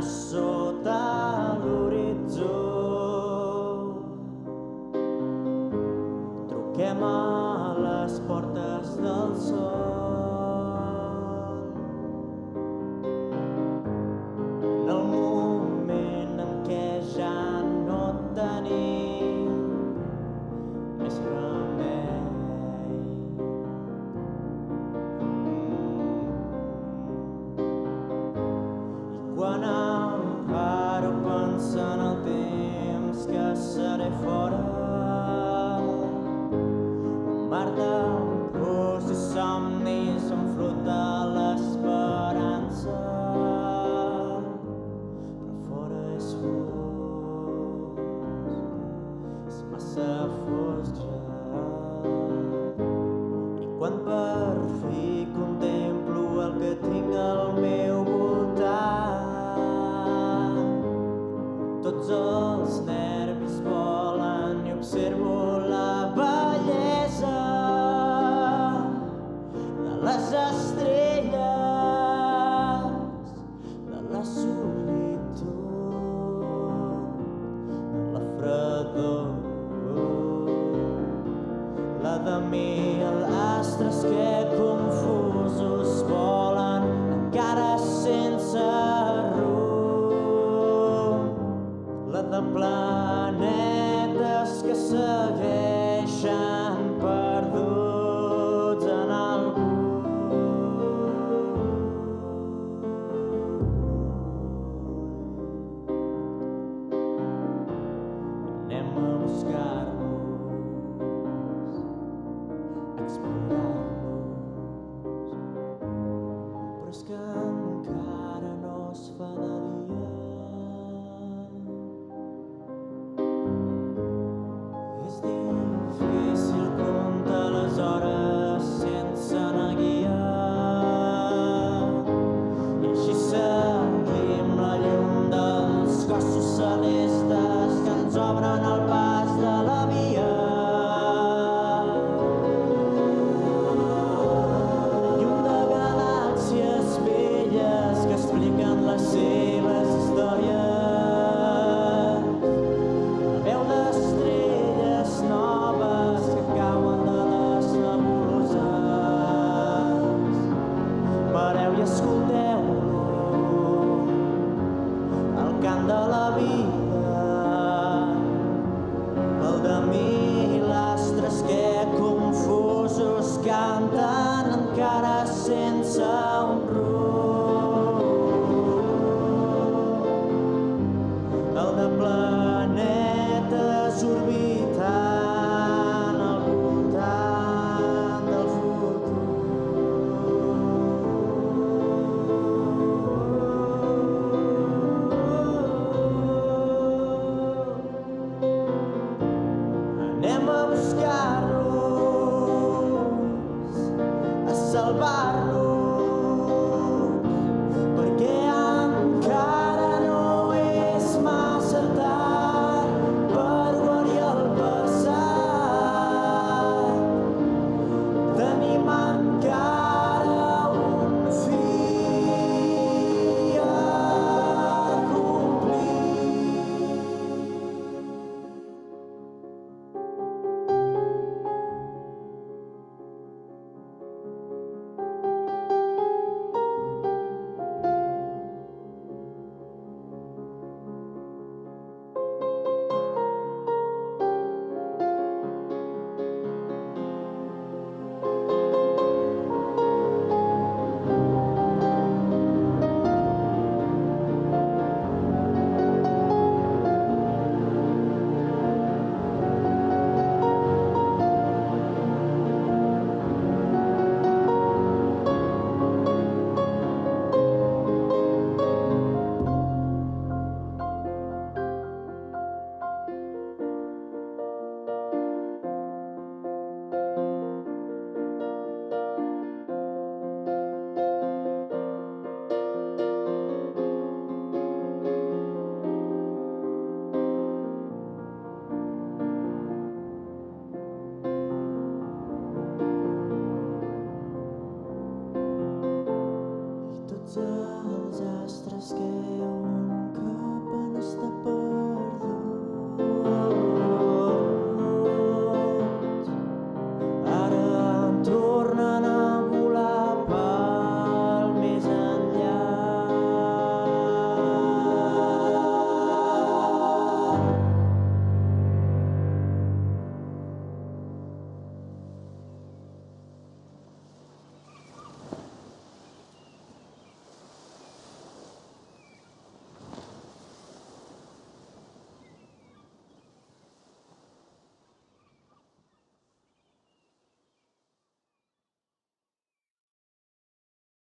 sota l'horitzó. Truquem a les portes del sol en el moment en què ja no tenim més remei. I quan em paro pensant el temps que seré fora, un mar de pors i somnis enfrota l'esperança, però fora és massa fosc ja. I quan per fi contemplo el que tinc al meu voltant, tots els nervis volen i observo la bellesa de les estrelles, de la solitud, de la fredor, la de mil astres que confusos volen encara sense rumb, la de planetes que segueixen perduts en el buit. Anem a buscar-los, a explorar-los, però és que encara no es fa de dia. És difícil comptar les hores sense anar guiat, i així seguim la llum dels cossos celestes que ens obren el pas de la via. Llum de galàxies velles que expliquen les seves històries, la veu d'estrelles noves que cauen de les nebuloses. Pareu i escolteu-lo, el cant de la vida, el de mil astres que confusos canten encara sense un rumb, el de planetes orbitant al voltant del futur. Anem a buscar-los, a salvar-los,